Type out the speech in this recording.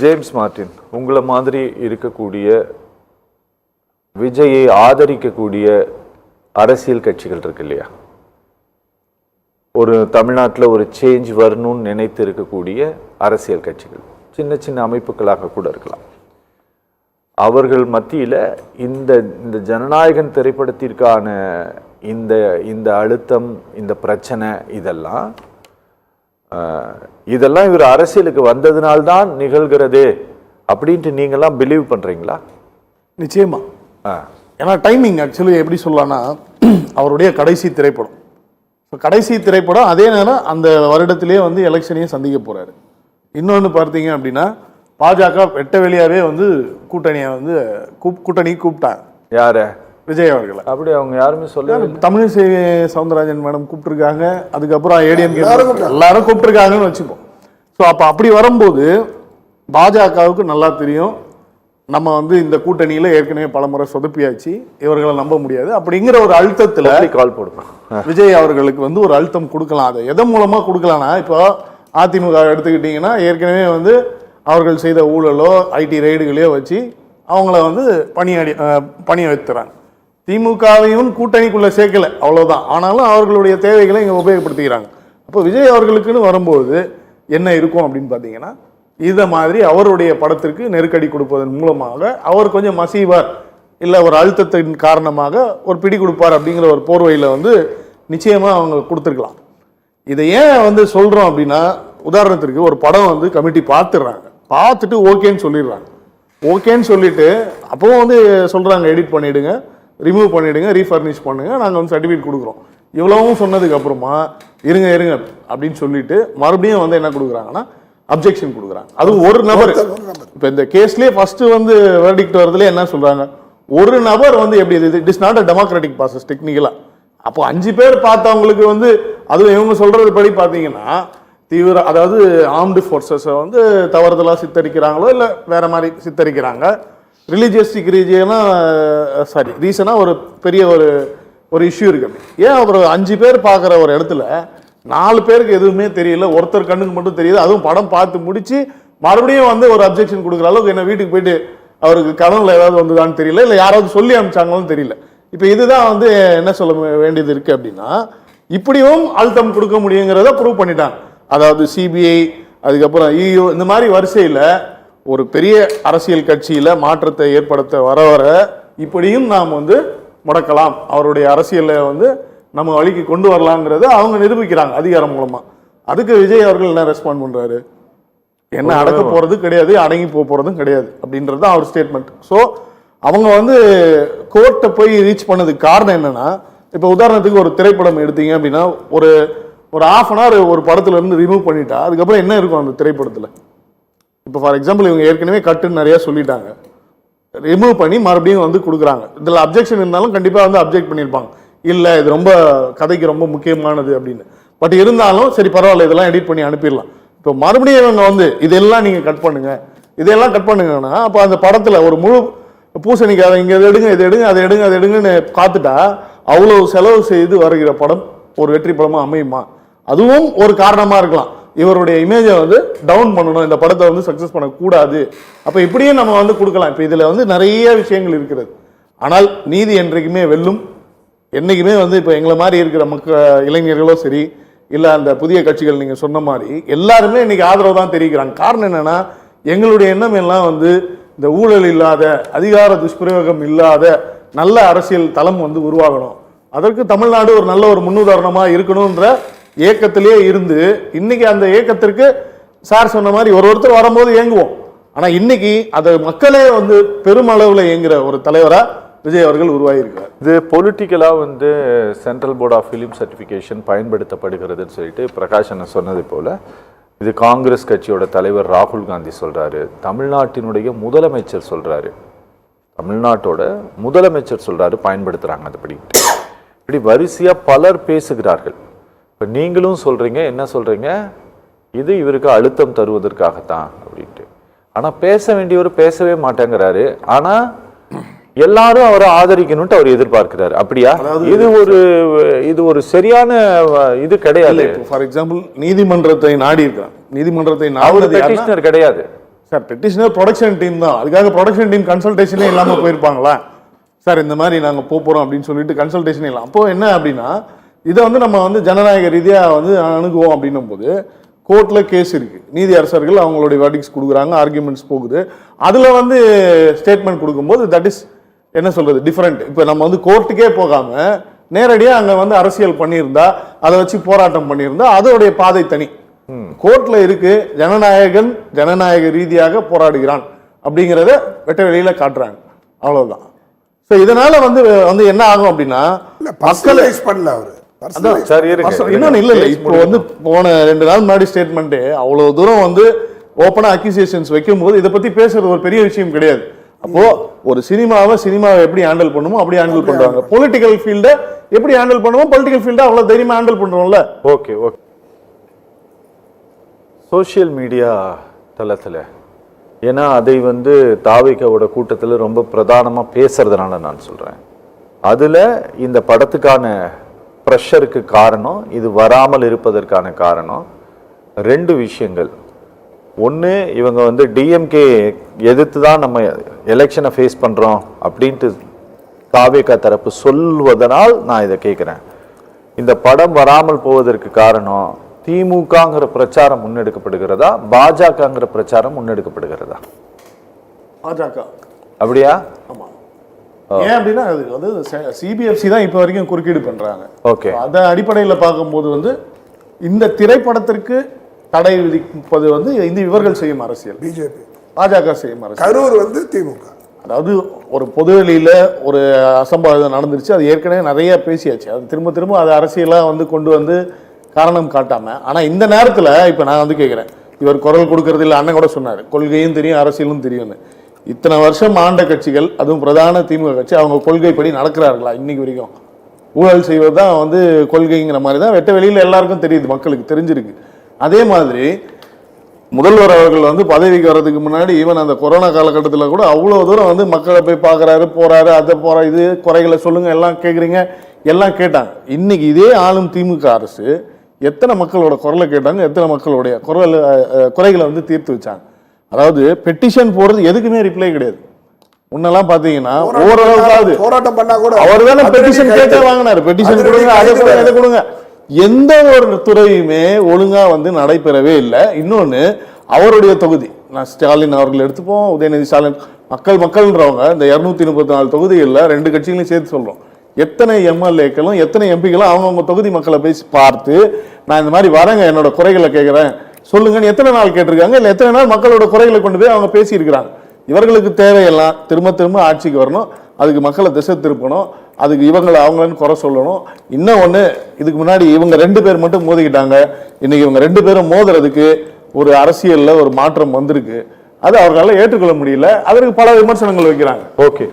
James Martin, உங்களை மாதிரி இருக்கக்கூடிய விஜயை ஆதரிக்கக்கூடிய அரசியல் கட்சிகள் இருக்கு இல்லையா, ஒரு தமிழ்நாட்டில் ஒரு சேஞ்ச் வரணும்னு நினைத்து இருக்கக்கூடிய அரசியல் கட்சிகள், சின்ன சின்ன அமைப்புகளாக கூட இருக்கலாம், அவர்கள் மத்தியில் இந்த ஜனநாயகன் திரைப்படத்திற்கான இந்த அழுத்தம், இந்த பிரச்சனை, இதெல்லாம் இவர் அரசியலுக்கு வந்ததுனால்தான் நிகழ்கிறது அப்படின்ட்டு நீங்கள்லாம் பிலீவ் பண்ணுறீங்களா? நிச்சயமா. ஏன்னா டைமிங் ஆக்சுவலி எப்படி சொல்லலாம்னா, அவருடைய கடைசி திரைப்படம், கடைசி திரைப்படம், அதே நேரம் அந்த வருடத்திலேயே வந்து எலெக்ஷனையும் சந்திக்க போறாரு. இன்னொன்று பார்த்தீங்க அப்படின்னா, பாஜக வெட்ட வெளியாவே வந்து கூட்டணியை வந்து கூப்பிட்டாங்க. யார? விஜய் அவர்களை. அப்படி அவங்க யாருமே சொல்ல, தமிழிசை சவுந்தரராஜன் மேடம் கூப்பிட்டுருக்காங்க, அதுக்கப்புறம் ஏடிஎம்கே எல்லாரும் கூப்பிட்டுருக்காங்கன்னு வச்சுப்போம். ஸோ அப்போ அப்படி வரும்போது பாஜகவுக்கு நல்லா தெரியும், நம்ம வந்து இந்த கூட்டணியில ஏற்கனவே பலமுறை சொதப்பியாச்சு, இவர்களை நம்ப முடியாது அப்படிங்கிற ஒரு அழுத்தத்தில் கால் போடுறோம். விஜய் அவர்களுக்கு வந்து ஒரு அழுத்தம் கொடுக்கலாம். அதை எதன் மூலமா கொடுக்கலாம்னா, இப்போ அதிமுக எடுத்துக்கிட்டீங்கன்னா ஏற்கனவே வந்து அவர்கள் செய்த ஊழலோ ஐடி ரெய்டுகளையோ வச்சு அவங்கள வந்து பணிய வைத்துறாங்க. திமுகவையும் கூட்டணிக்குள்ள சேர்க்கல, அவ்வளவுதான். ஆனாலும் அவர்களுடைய தேவைகளை இங்க உபயோகப்படுத்திக்கிறாங்க. அப்போ விஜய் அவர்களுக்குன்னு வரும்போது என்ன இருக்கும் அப்படின்னு பார்த்தீங்கன்னா, இதை மாதிரி அவருடைய படத்திற்கு நெருக்கடி கொடுப்பதன் மூலமாக அவர் கொஞ்சம் மசீவார், இல்லை ஒரு அழுத்தத்தின் காரணமாக ஒரு பிடி கொடுப்பார் அப்படிங்கிற ஒரு போர்வையில் வந்து நிச்சயமா அவங்க கொடுத்துருக்கலாம். இதை ஏன் வந்து சொல்றோம் அப்படின்னா, உதாரணத்திற்கு ஒரு படம் வந்து கமிட்டி பார்த்துடுறாங்க, பார்த்துட்டு ஓகேன்னு சொல்லிடுறாங்க. ஓகேன்னு சொல்லிட்டு அப்பவும் வந்து சொல்றாங்க எடிட் பண்ணிடுங்க, ரிமூவ் பண்ணிடுங்க, ரீஃபர்னிஷ் பண்ணுங்க, நாங்கள் வந்து சர்டிஃபிகேட் கொடுக்குறோம். இவ்வளவும் சொன்னதுக்கு அப்புறமா இருங்க அப்படின்னு சொல்லிட்டு மறுபடியும் வந்து என்ன கொடுக்குறாங்கன்னா அப்ஜெக்ஷன் கொடுக்குறாங்க. அது ஒரு நபர். இப்போ இந்த கேஸ்லயே ஃபர்ஸ்ட் வந்து வெர்டிக்ட் வரதுல என்ன சொல்றாங்க, ஒரு நபர் வந்து எப்படி it is not a democratic process டெக்னிக்கலா. அப்போ 5 பேர் பார்த்தவங்களுக்கு வந்து, அதுவும் இவங்க சொல்றது படி பார்த்தீங்கன்னா அதாவது ஆர்ம்டு ஃபோர்ஸஸை வந்து தவறுதலாக சித்தரிக்கிறாங்களோ இல்லை வேற மாதிரி சித்தரிக்கிறாங்க. ரிலீஜியஸ்டிக் ரீசனாக ஒரு பெரிய ஒரு இஷ்யூ இருக்கு. ஏன் அவர் 5 பேர் பார்க்குற ஒரு இடத்துல 4 பேருக்கு எதுவுமே தெரியல, ஒருத்தர் கண்ணுக்கு மட்டும் தெரியுது, அதுவும் படம் பார்த்து முடிச்சு மறுபடியும் வந்து ஒரு அப்ஜெக்ஷன் கொடுக்குற அளவுக்கு என்ன வீட்டுக்கு போயிட்டு அவருக்கு கனவுல ஏதாவது வந்ததான்னு தெரியல, இல்லை யாராவது சொல்லி அனுப்பிச்சாங்களும் தெரியல. இப்போ இதுதான் வந்து என்ன சொல்ல வேண்டியது இருக்கு அப்படின்னா, இப்படியும் அழுத்தம் கொடுக்க முடியுங்கிறத ப்ரூவ் பண்ணிட்டாங்க. அதாவது சிபிஐ, அதுக்கப்புறம் இயு, இந்த மாதிரி வரிசையில் ஒரு பெரிய அரசியல் கட்சியில மாற்றத்தை ஏற்படுத்த வர இப்படியும் நாம் வந்து முடக்கலாம், அவருடைய அரசியலை வந்து நம்ம வழிக்கு கொண்டு வரலாங்கிறத அவங்க நிரூபிக்கிறாங்க அதிகாரம் மூலமா. அதுக்கு விஜய் அவர்கள் என்ன ரெஸ்பாண்ட் பண்றாரு, என்ன அடக்க போறது கிடையாது, அடங்கி போறதும் கிடையாது அப்படின்றது அவர் ஸ்டேட்மெண்ட். ஸோ அவங்க வந்து கோர்ட்டை போய் ரீச் பண்ணதுக்கு காரணம் என்னன்னா, இப்போ உதாரணத்துக்கு ஒரு திரைப்படம் எடுத்தீங்க அப்படின்னா ஒரு 1/2 hour ஒரு படத்துல இருந்து ரிமூவ் பண்ணிட்டா அதுக்கப்புறம் என்ன இருக்கும் அந்த திரைப்படத்துல? இப்போ ஃபார் எக்ஸாம்பிள் இவங்க ஏற்கனவே கட்டுன்னு நிறைய சொல்லிட்டாங்க, ரிமூவ் பண்ணி மறுபடியும் வந்து கொடுக்குறாங்க. இதில் அப்ஜெக்ஷன் இருந்தாலும் கண்டிப்பாக வந்து அப்ஜெக்ட் பண்ணியிருப்பாங்க, இல்லை இது ரொம்ப கதைக்கு ரொம்ப முக்கியமானது அப்படின்னு. பட் இருந்தாலும் சரி பரவாயில்ல, இதெல்லாம் எடிட் பண்ணி அனுப்பிடலாம். இப்போ மறுபடியும் இவங்க வந்து இதெல்லாம் நீங்கள் கட் பண்ணுங்க, இதெல்லாம் கட் பண்ணுங்கன்னா அப்போ அந்த படத்தில் ஒரு முழு பூசணிக்காக இங்கே இதை எடுங்க, இதை எடுங்க, அதை எடுங்க, அதை எடுங்கன்னு பார்த்துட்டா அவ்வளோ செலவு செய்து வருகிற படம் ஒரு வெற்றி படமாக அமையுமா? அதுவும் ஒரு காரணமாக இருக்கலாம். இவருடைய இமேஜை வந்து டவுன் பண்ணணும், இந்த படத்தை வந்து சக்சஸ் பண்ணக்கூடாது. அப்போ இப்படியும் நம்ம வந்து கொடுக்கலாம். இப்போ இதில் வந்து நிறைய விஷயங்கள் இருக்கிறது. ஆனால் நீதி என்றைக்குமே வெல்லும். என்றைக்குமே வந்து இப்போ எங்களை மாதிரி இருக்கிற இளைஞர்களோ சரி, இல்லை அந்த புதிய கட்சிகள் நீங்கள் சொன்ன மாதிரி எல்லாருமே இன்னைக்கு ஆதரவு தான் தெரிவிக்கிறாங்க. காரணம் என்னன்னா, எங்களுடைய எண்ணம் எல்லாம் வந்து இந்த ஊழல் இல்லாத, அதிகார துஷ்பிரயோகம் இல்லாத நல்ல அரசியல் தளம் வந்து உருவாகணும். அதற்கு தமிழ்நாடு ஒரு நல்ல ஒரு முன்னுதாரணமாக இருக்கணும்ன்ற ஏக்கத்திலே இருந்து இன்னைக்கு அந்த ஏக்கத்திற்கு சார் சொன்ன மாதிரி ஒருத்தர் வரும்போது ஏங்குவோம். ஆனா இன்னைக்கு அதை மக்களே வந்து பெருமளவில் இயங்குற ஒரு தலைவரா விஜய் அவர்கள் உருவாகியிருக்கிறார். இது பொலிட்டிக்கலா வந்து central board of film certification பயன்படுத்தப்படுகிறதுன்னு சொல்லிட்டு பிரகாஷன் சொன்னது போல இது காங்கிரஸ் கட்சியோட தலைவர் ராகுல் காந்தி சொல்றாரு, தமிழ்நாட்டினுடைய முதலமைச்சர் சொல்றாரு, தமிழ்நாட்டோட முதலமைச்சர் சொல்றாரு பயன்படுத்துறாங்க. அதுபடி இப்படி வரிசையா பலர் பேசுகிறார்கள். இப்போ நீங்களும் சொல்றீங்க, என்ன சொல்றீங்க, இது இவருக்கு அழுத்தம் தருவதற்காகத்தான் அப்படின்ட்டு. ஆனா பேச வேண்டியவர் பேசவே மாட்டேங்கிறாரு. ஆனா எல்லாரும் அவரை ஆதரிக்கணும்ட்டு அவர் எதிர்பார்க்கிறாரு. அப்படியா? இது ஒரு சரியான இது கிடையாது. ஃபார் எக்ஸாம்பிள் நீதிமன்றத்தை நாடி இருக்காங்க, நீதிமன்றத்தை அவர் பெட்டிஷனர் கிடையாது, சார் பெட்டிஷனர் ப்ரொடக்ஷன் டீம் தான், அதுக்காக ப்ரொடக்ஷன் டீம் கன்சல்டேஷனே இல்லாமல் போயிருப்பாங்களா சார்? இந்த மாதிரி நாங்கள் போகிறோம் அப்படின்னு சொல்லிட்டு கன்சல்டேஷனே இல்லை. அப்போ என்ன அப்படின்னா இதை வந்து நம்ம வந்து ஜனநாயக ரீதியாக வந்து அணுகுவோம் அப்படின்னும் போது கோர்ட்டில் கேஸ் இருக்கு, நீதி அரசர்கள் அவங்களுடைய வேர்டிக்ஸ் கொடுக்குறாங்க, ஆர்குமெண்ட்ஸ் போகுது, அதில் வந்து ஸ்டேட்மெண்ட் கொடுக்கும்போது தட் இஸ் என்ன சொல்றது டிஃப்ரெண்ட். இப்போ நம்ம வந்து கோர்ட்டுக்கே போகாம நேரடியாக அங்கே வந்து அரசியல் பண்ணியிருந்தா, அதை வச்சு போராட்டம் பண்ணியிருந்தா அதோடைய பாதை தனி. கோர்ட்ல இருக்கு, ஜனநாயக ரீதியாக போராடுகிறான் அப்படிங்கிறத வெட்ட வெளியில காட்டுறாங்க, அவ்வளவுதான். ஸோ இதனால வந்து என்ன ஆகும் அப்படின்னா பர்சனலைஸ் பண்ணல அவரு. இன்னொன்னு இல்ல இப்போ வந்து போன 2 நாள் முன்னாடி ஸ்டேட்மெண்ட் அவ்வளவு தூரம் வந்து ஓப்பனா அக்யூசியேஷன்ஸ் வைக்கும் போது இதை பத்தி பேசுறது ஒரு பெரிய விஷயம் கிடையாது. அப்போ ஒரு சினிமாவை எப்படி ஹேண்டில் பண்ணுமோ அப்படி ஹேண்டில் பண்றாங்க. பொலிட்டிக்கல் ஃபீல்ட எப்படி ஹேண்டில் பண்ணுவோம், பொலிட்டிக்கல் ஃபீல்ட அவ்வளவு தைரியமா ஹேண்டில் பண்றோம்ல. Okay okay. சோஷியல் மீடியா தளத்தில், ஏன்னா அதை வந்து தாவேகாவோட கூட்டத்தில் ரொம்ப பிரதானமாக பேசுறதுனால நான் சொல்கிறேன், அதில் இந்த படத்துக்கான ப்ரெஷருக்கு காரணம், இது வராமல் இருப்பதற்கான காரணம் 2 விஷயங்கள். ஒன்று, இவங்க வந்து டிஎம்கே எதிர்த்து தான் நம்ம எலெக்ஷனை ஃபேஸ் பண்ணுறோம் அப்படின்ட்டு தாவேகா தரப்பு சொல்வதனால் நான் இதை கேட்குறேன். இந்த படம் வராமல் போவதற்கு காரணம் திமுகங்கிற பிரச்சாரம் முன்னெடுக்கப்படுகிறதா, பாஜகங்கிற பிரச்சாரம் முன்னெடுக்கப்படுகிறதா? பாஜக. அப்படியா? ஆமா. ஏன் அப்படின்னா அது வந்து சிபிஎஃப்சி தான் இப்போ வரைக்கும் குறுக்கீடு பண்றாங்க. ஓகே. அந்த அடிப்படையில் பார்க்கும்போது வந்து இந்த திரைப்படத்திற்கு தடை விதிப்பது வந்து இந்த இவர்கள் செய்யும் அரசியல், பிஜேபி பாஜக செய்யும் அரசியல். கரூர் வந்து திமுக, அதாவது ஒரு பொதுவெளியில ஒரு அசம்பாவிதம் நடந்துருச்சு, அது ஏற்கனவே நிறைய பேசியாச்சு, அது திரும்ப அது அரசியலாக வந்து கொண்டு வந்து காரணம் காட்டாம. ஆனா இந்த நேரத்துல இப்ப நான் வந்து கேட்கிறேன், இவர் குரல் கொடுக்கறது இல்லை, அண்ணன் கூட சொன்னாரு கொள்கையும் தெரியும் அரசியலும் தெரியும்னு. இத்தனை வருஷம் ஆண்ட கட்சிகள், அதுவும் பிரதான திமுக கட்சி, அவங்க கொள்கைப்படி நடக்கிறார்களா? இன்னைக்கு வரைக்கும் ஊழல் செய்வது தான் வந்து கொள்கைங்கிற மாதிரி தான் வெட்ட வெளியில எல்லாருக்கும் தெரியுது, மக்களுக்கு தெரிஞ்சிருக்கு. அதே மாதிரி முதல்வர் அவர்கள் வந்து பதவிக்கு வர்றதுக்கு முன்னாடி ஈவன் அந்த கொரோனா காலகட்டத்தில் கூட அவ்வளோ தூரம் வந்து மக்களை போய் பார்க்குறாரு, போறாரு, அதை இது குறைகளை சொல்லுங்க எல்லாம் கேட்குறீங்க, எல்லாம் கேட்டாங்க. இன்னைக்கு இதே ஆளும் திமுக அரசு எத்தனை மக்களோட குரலை கேட்டாங்க, எத்தனை மக்களுடைய குறைகளை வந்து தீர்த்து வச்சாங்க. அதாவது பெட்டிஷன் போடுறது எதுக்குமே ரிப்ளை கிடையாது. முன்னெல்லாம் பாத்தீங்கன்னா ஓரளவுக்காவது போராட்டம் பண்ணா கூட அவர் தானே பெட்டிஷன் கேட்டே வாங்கினாரு, பெட்டிஷன் கொடுங்க, அதை கொடுங்க, அதை கொடுங்க. எந்த ஒரு துறையுமே ஒழுங்கா வந்து நடைபெறவே இல்லை. இன்னொன்னு அவருடைய தொகுதி, நான் ஸ்டாலின் அவர்கள் எடுத்துப்போம், உதயநிதி ஸ்டாலின், மக்கள்ன்றவங்க இந்த 234 தொகுதிகளில் 2 கட்சிகளையும் சேர்த்து சொல்றோம், எத்தனை எம்எல்ஏக்களும் எத்தனை எம்பிக்களும் அவங்கவுங்க தொகுதி மக்களை பேசி பார்த்து நான் இந்த மாதிரி வரேங்க, என்னோட குறைகளை கேட்குறேன் சொல்லுங்கன்னு எத்தனை நாள் கேட்டிருக்காங்க, இல்லை எத்தனை நாள் மக்களோட குறைகளை கொண்டு போய் அவங்க பேசியிருக்கிறாங்க. இவர்களுக்கு தேவையெல்லாம் திரும்ப ஆட்சிக்கு வரணும், அதுக்கு மக்களை திசை திருப்பணும், அதுக்கு இவங்களை அவங்களன்னு குறை சொல்லணும். இன்னும் ஒன்று, இதுக்கு முன்னாடி இவங்க 2 பேர் மட்டும் மோதிக்கிட்டாங்க, இன்னைக்கு இவங்க 2 பேரும் மோதுறதுக்கு ஒரு அரசியலில் ஒரு மாற்றம் வந்திருக்கு, அது அவர்களால் ஏற்றுக்கொள்ள முடியல, அதற்கு பல விமர்சனங்கள் வைக்கிறாங்க. ஓகே.